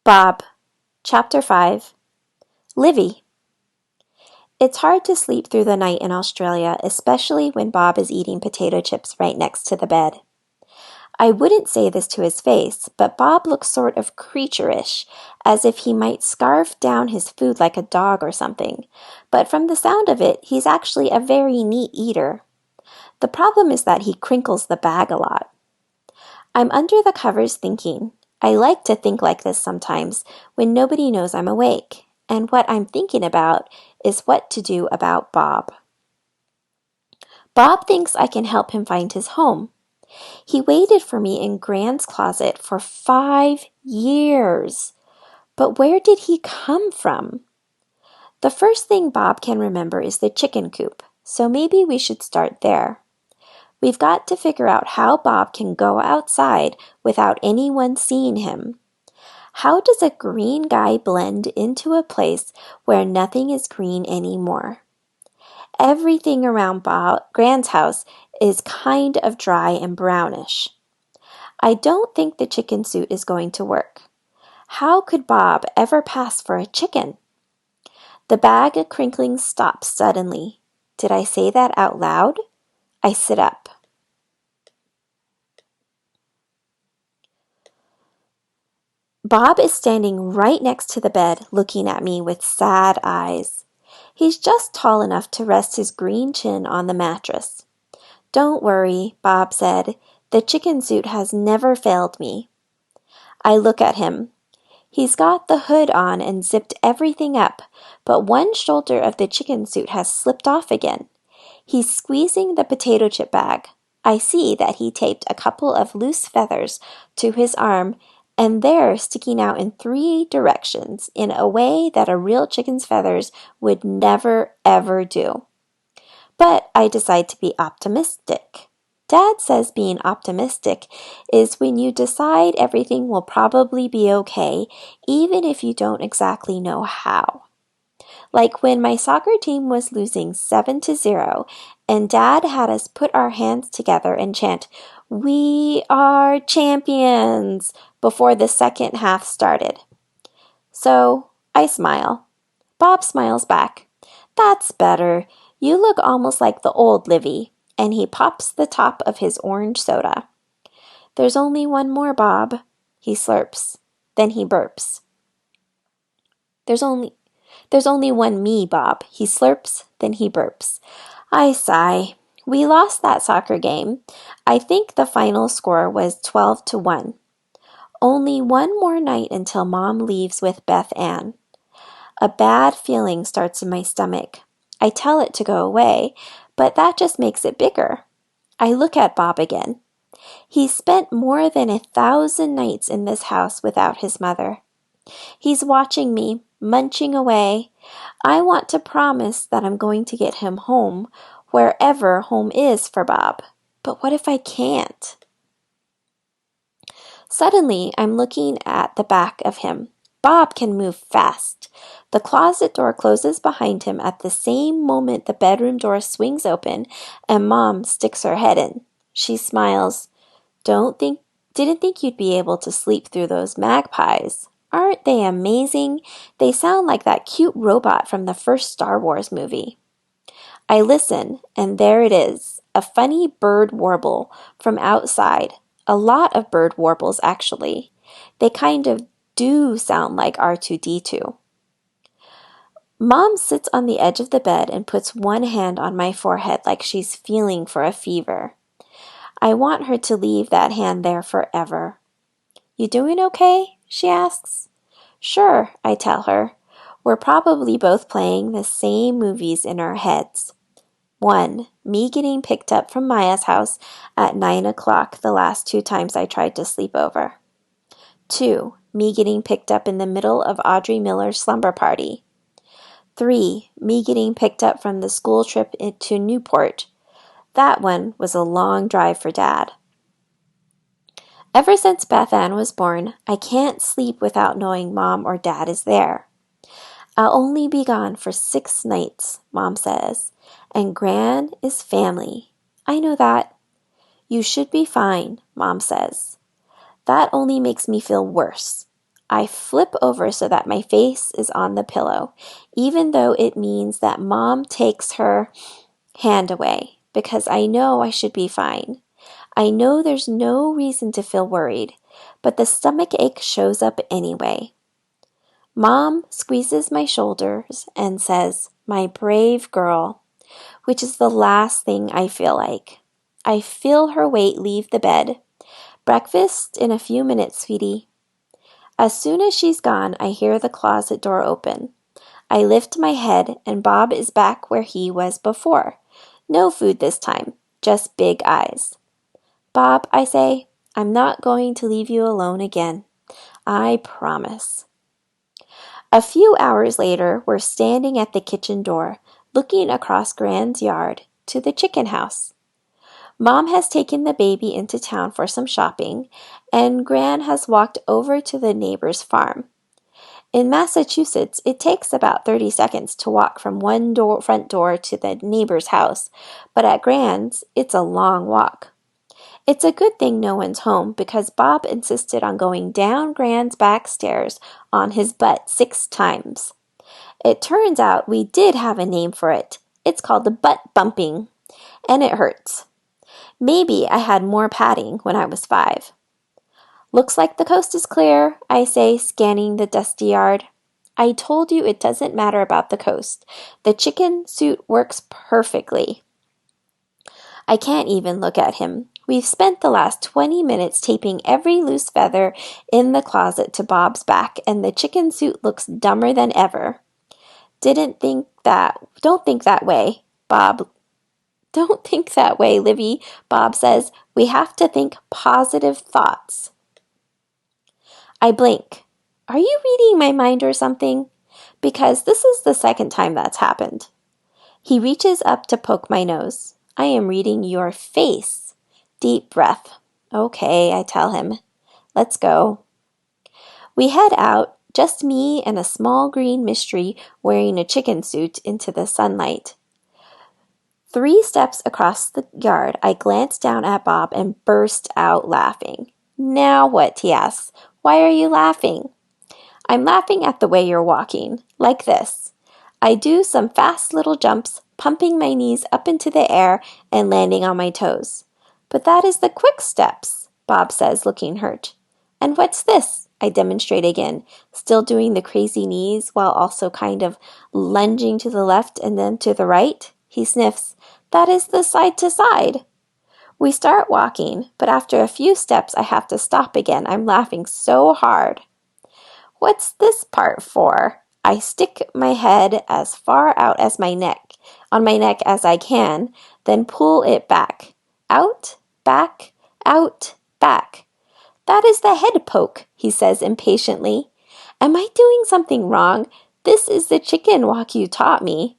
Bob, Chapter 5. Livy. It's hard to sleep through the night in Australia, especially when Bob is eating potato chips right next to the bed. I wouldn't say this to his face, but Bob looks sort of creature-ish, as if he might scarf down his food like a dog or something. But from the sound of it, he's actually a very neat eater. The problem is that he crinkles the bag a lot. I'm under the covers thinking. I like to think like this sometimes when nobody knows I'm awake, and what I'm thinking about is what to do about Bob. Bob thinks I can help him find his home. He waited for me in Gran's closet for 5 years. But where did he come from? The first thing Bob can remember is the chicken coop, so maybe we should start there. We've got to figure out how Bob can go outside without anyone seeing him. How does a green guy blend into a place where nothing is green anymore? Everything around Gran's house is kind of dry and brownish. I don't think the chicken suit is going to work. How could Bob ever pass for a chicken? The bag of crinkling stops suddenly. Did I say that out loud? I sit up. Bob is standing right next to the bed, looking at me with sad eyes. He's just tall enough to rest his green chin on the mattress. "Don't worry," Bob said. "The chicken suit has never failed me." I look at him. He's got the hood on and zipped everything up, but one shoulder of the chicken suit has slipped off again. He's squeezing the potato chip bag. I see that he taped a couple of loose feathers to his arm, and they're sticking out in 3 directions in a way that a real chicken's feathers would never, ever do. But I decide to be optimistic. Dad says being optimistic is when you decide everything will probably be okay, even if you don't exactly know how. Like when my soccer team was losing 7-0, and Dad had us put our hands together and chant, "We are champions," before the second half started. So I smile. Bob smiles back. "That's better. You look almost like the old Livy," and he pops the top of his orange soda. "There's only one more, Bob." He slurps. Then he burps. There's only one me, Bob." He slurps, then he burps. I sigh. We lost that soccer game. I think the final score was 12-1. Only one more night until Mom leaves with Beth Ann. A bad feeling starts in my stomach. I tell it to go away, but that just makes it bigger. I look at Bob again. He's spent more than 1,000 nights in this house without his mother. He's watching me, munching away. I want to promise that I'm going to get him home, wherever home is for Bob. But what if I can't? Suddenly, I'm looking at the back of him. Bob can move fast. The closet door closes behind him at the same moment the bedroom door swings open and Mom sticks her head in. She smiles. Didn't think you'd be able to sleep through those magpies. Aren't they amazing? They sound like that cute robot from the first Star Wars movie. I listen, and there it is, a funny bird warble from outside. A lot of bird warbles, actually. They kind of do sound like R2-D2. Mom sits on the edge of the bed and puts one hand on my forehead like she's feeling for a fever. I want her to leave that hand there forever. "You doing okay?" she asks. "Sure," I tell her. We're probably both playing the same movies in our heads. 1. Me getting picked up from Maya's house at 9 o'clock the last 2 times I tried to sleep over. 2. Me getting picked up in the middle of Audrey Miller's slumber party. 3. Me getting picked up from the school trip to Newport. That one was a long drive for Dad. Ever since Beth Ann was born, I can't sleep without knowing Mom or Dad is there. "I'll only be gone for 6 nights, Mom says, and Gran is family." I know that. "You should be fine," Mom says. That only makes me feel worse. I flip over so that my face is on the pillow, even though it means that Mom takes her hand away, because I know I should be fine. I know there's no reason to feel worried, but the stomach ache shows up anyway. Mom squeezes my shoulders and says, "My brave girl," which is the last thing I feel like. I feel her weight leave the bed. "Breakfast in a few minutes, sweetie." As soon as she's gone, I hear the closet door open. I lift my head, and Bob is back where he was before. No food this time, just big eyes. "Bob," I say, "I'm not going to leave you alone again. I promise." A few hours later, we're standing at the kitchen door, looking across Gran's yard to the chicken house. Mom has taken the baby into town for some shopping, and Gran has walked over to the neighbor's farm. In Massachusetts, it takes about 30 seconds to walk from one front door to the neighbor's house, but at Gran's, it's a long walk. It's a good thing no one's home, because Bob insisted on going down Gran's back stairs on his butt 6 times. It turns out we did have a name for it. It's called the butt bumping, and it hurts. Maybe I had more padding when I was 5. "Looks like the coast is clear," I say, scanning the dusty yard. "I told you it doesn't matter about the coast. The chicken suit works perfectly." I can't even look at him. We've spent the last 20 minutes taping every loose feather in the closet to Bob's back, and the chicken suit looks dumber than ever. Don't think that way, Bob. "Don't think that way, Livy," Bob says. "We have to think positive thoughts." I blink. Are you reading my mind or something? Because this is the second time that's happened. He reaches up to poke my nose. "I am reading your face." Deep breath. "Okay," I tell him. "Let's go." We head out, just me and a small green mystery wearing a chicken suit, into the sunlight. 3 steps across the yard, I glance down at Bob and burst out laughing. "Now what?" he asks. "Why are you laughing?" "I'm laughing at the way you're walking. Like this." I do some fast little jumps, pumping my knees up into the air and landing on my toes. "But that is the quick steps," Bob says, looking hurt. "And what's this?" I demonstrate again, still doing the crazy knees while also kind of lunging to the left and then to the right. He sniffs. "That is the side to side." We start walking, but after a few steps I have to stop again. I'm laughing so hard. "What's this part for?" I stick my head as far out as on my neck as I can, then pull it back. Out, back, out, back. "That is the head poke," he says impatiently. "Am I doing something wrong? This is the chicken walk you taught me."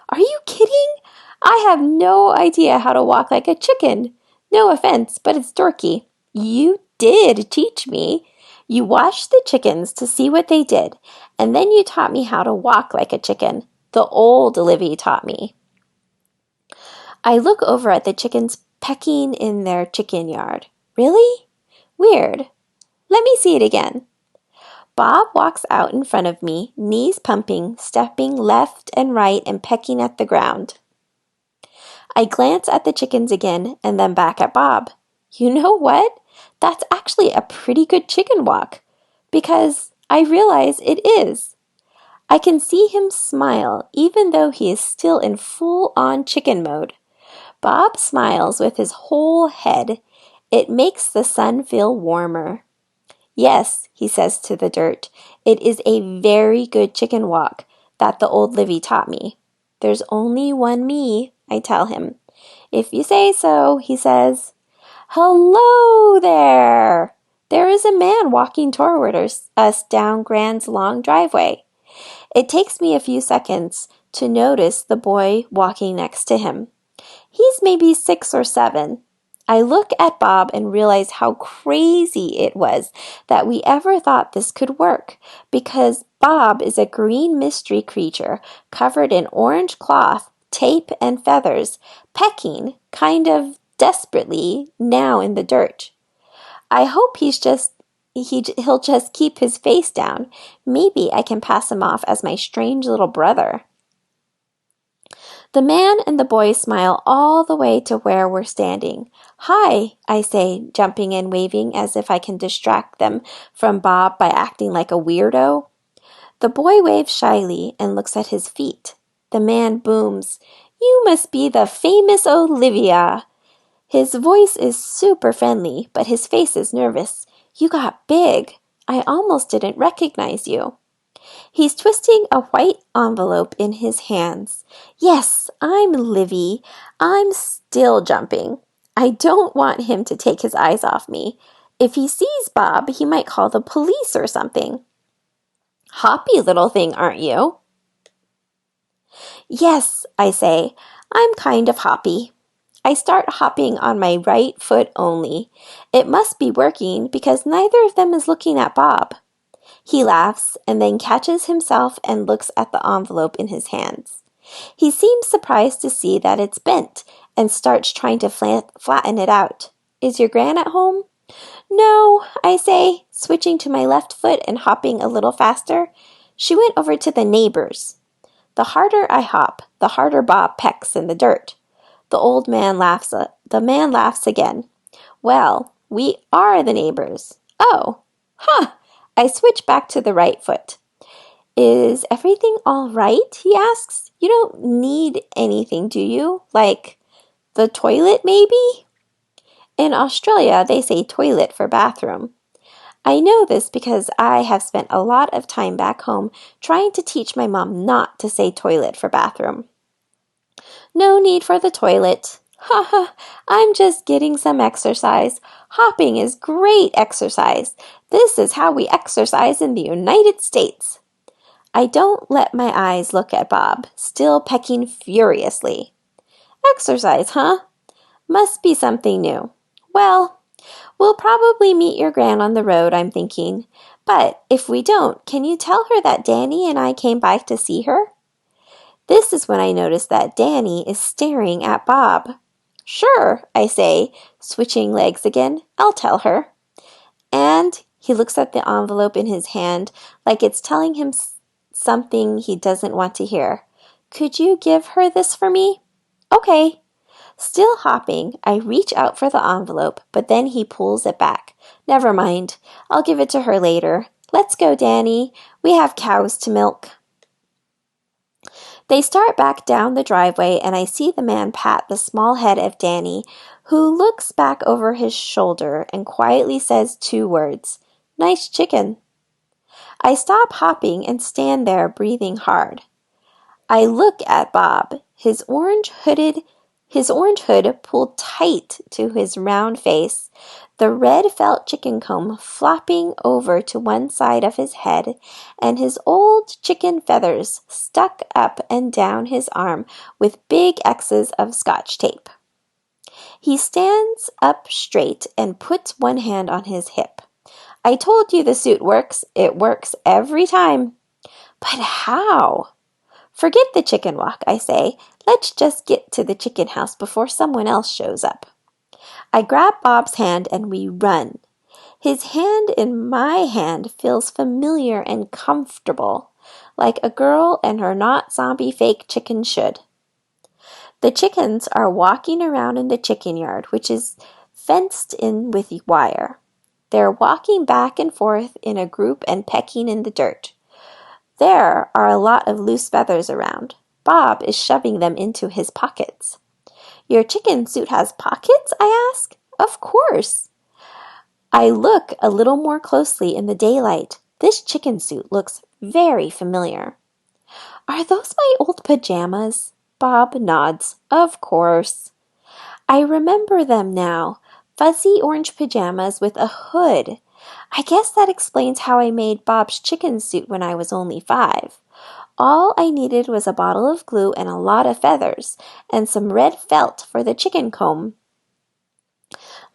"Are you kidding? I have no idea how to walk like a chicken. No offense, but it's dorky." "You did teach me. You watched the chickens to see what they did, and then you taught me how to walk like a chicken. The old Livy taught me." I look over at the chickens pecking in their chicken yard. Really? Weird. Let me see it again. Bob walks out in front of me, knees pumping, stepping left and right and pecking at the ground. I glance at the chickens again and then back at Bob. You know what? That's actually a pretty good chicken walk, because I realize it is. I can see him smile even though he is still in full-on chicken mode. Bob smiles with his whole head. It makes the sun feel warmer. "Yes," he says to the dirt, "it is a very good chicken walk that the old Livy taught me." "There's only one me," I tell him. "If you say so," he says. "Hello there!" There is a man walking toward us down Gran's long driveway. It takes me a few seconds to notice the boy walking next to him. He's maybe 6 or 7. I look at Bob and realize how crazy it was that we ever thought this could work, because Bob is a green mystery creature covered in orange cloth, tape, and feathers, pecking, kind of desperately, now in the dirt. I hope he's just he'll just keep his face down. Maybe I can pass him off as my strange little brother." The man and the boy smile all the way to where we're standing. "Hi," I say, jumping and waving as if I can distract them from Bob by acting like a weirdo. The boy waves shyly and looks at his feet. The man booms, "You must be the famous Olivia." His voice is super friendly, but his face is nervous. "You got big. I almost didn't recognize you." He's twisting a white envelope in his hands. "Yes, I'm Livy. I'm still jumping. I don't want him to take his eyes off me. If he sees Bob, he might call the police or something." "Hoppy little thing, aren't you?" "Yes," I say. "I'm kind of hoppy." I start hopping on my right foot only. It must be working because neither of them is looking at Bob. He laughs and then catches himself and looks at the envelope in his hands. He seems surprised to see that it's bent and starts trying to flatten it out. "Is your gran at home?" "No," I say, switching to my left foot and hopping a little faster. "She went over to the neighbor's." The harder I hop, the harder Bob pecks in the dirt. The man laughs again. "Well, we are the neighbors." "Oh, huh." I switch back to the right foot. "Is everything all right?" he asks. "You don't need anything, do you? Like the toilet, maybe?" In Australia, they say toilet for bathroom. I know this because I have spent a lot of time back home trying to teach my mom not to say toilet for bathroom. "No need for the toilet." "Ha ha, I'm just getting some exercise. Hopping is great exercise. This is how we exercise in the United States." I don't let my eyes look at Bob, still pecking furiously. "Exercise, huh? Must be something new. Well, we'll probably meet your gran on the road, I'm thinking. But if we don't, can you tell her that Danny and I came by to see her?" This is when I notice that Danny is staring at Bob. "Sure," I say, switching legs again. "I'll tell her." And he looks at the envelope in his hand like it's telling him something he doesn't want to hear. "Could you give her this for me?" "Okay." Still hopping, I reach out for the envelope, but then he pulls it back. "Never mind. I'll give it to her later. Let's go, Danny. We have cows to milk." They start back down the driveway, and I see the man pat the small head of Danny, who looks back over his shoulder and quietly says 2 words, "Nice chicken." I stop hopping and stand there breathing hard. I look at Bob, his orange hood pulled tight to his round face, the red felt chicken comb flopping over to one side of his head, and his old chicken feathers stuck up and down his arm with big X's of Scotch tape. He stands up straight and puts one hand on his hip. "I told you the suit works. It works every time." "But how?" "Forget the chicken walk," I say. "Let's just get to the chicken house before someone else shows up." I grab Bob's hand and we run. His hand in my hand feels familiar and comfortable, like a girl and her not zombie fake chicken should. The chickens are walking around in the chicken yard, which is fenced in with wire. They're walking back and forth in a group and pecking in the dirt. There are a lot of loose feathers around. Bob is shoving them into his pockets. "Your chicken suit has pockets?" I ask. "Of course." I look a little more closely in the daylight. This chicken suit looks very familiar. "Are those my old pajamas?" Bob nods. "Of course." I remember them now. Fuzzy orange pajamas with a hood. I guess that explains how I made Bob's chicken suit when I was only 5. All I needed was a bottle of glue and a lot of feathers, and some red felt for the chicken comb.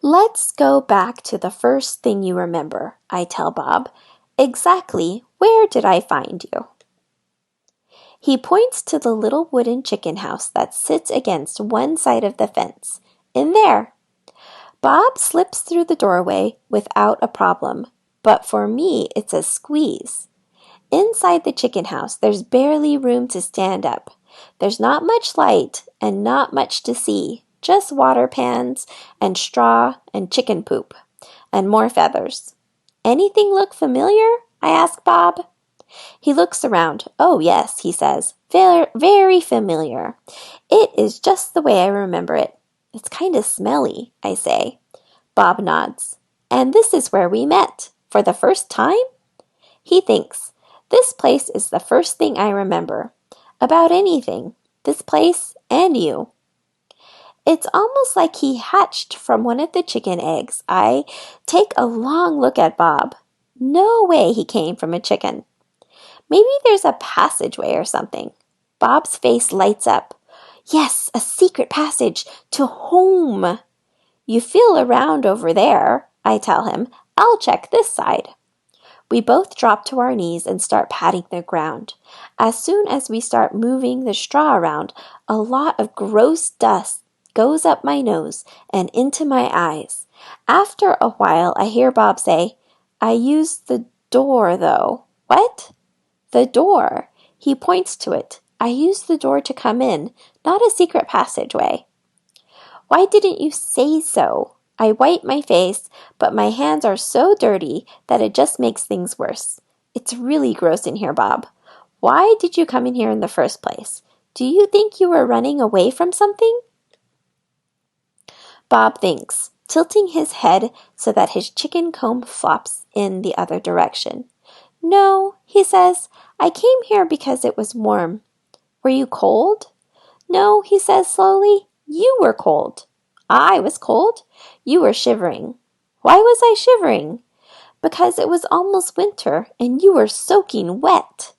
"Let's go back to the first thing you remember," I tell Bob. "Exactly where did I find you?" He points to the little wooden chicken house that sits against one side of the fence. "In there." Bob slips through the doorway without a problem. but for me, it's a squeeze. Inside the chicken house, there's barely room to stand up. There's not much light and not much to see, just water pans and straw and chicken poop and more feathers. Anything look familiar? I ask Bob. He looks around. Oh, yes, he says. Very familiar. It is just the way I remember it. It's kind of smelly, I say. Bob nods. And this is where we met. For the first time? He thinks. This place is the first thing I remember. About anything. This place and you. It's almost like he hatched from one of the chicken eggs. I take a long look at Bob. No way he came from a chicken. Maybe there's a passageway or something. Bob's face lights up. Yes, a secret passage to home. You feel around over there, I tell him. I'll check this side. We both drop to our knees and start patting the ground. As soon as we start moving the straw around, a lot of gross dust goes up my nose and into my eyes. After a while, I hear Bob say, I used the door, though. What? The door. He points to it. I used the door to come in, not a secret passageway. Why didn't you say so? I wipe my face, but my hands are so dirty that it just makes things worse. It's really gross in here, Bob. Why did you come in here in the first place? Do you think you were running away from something? Bob thinks, tilting his head so that his chicken comb flops in the other direction. No, he says, I came here because it was warm. Were you cold? No, he says slowly, you were cold. I was cold. You were shivering. Why was I shivering? Because it was almost winter and you were soaking wet.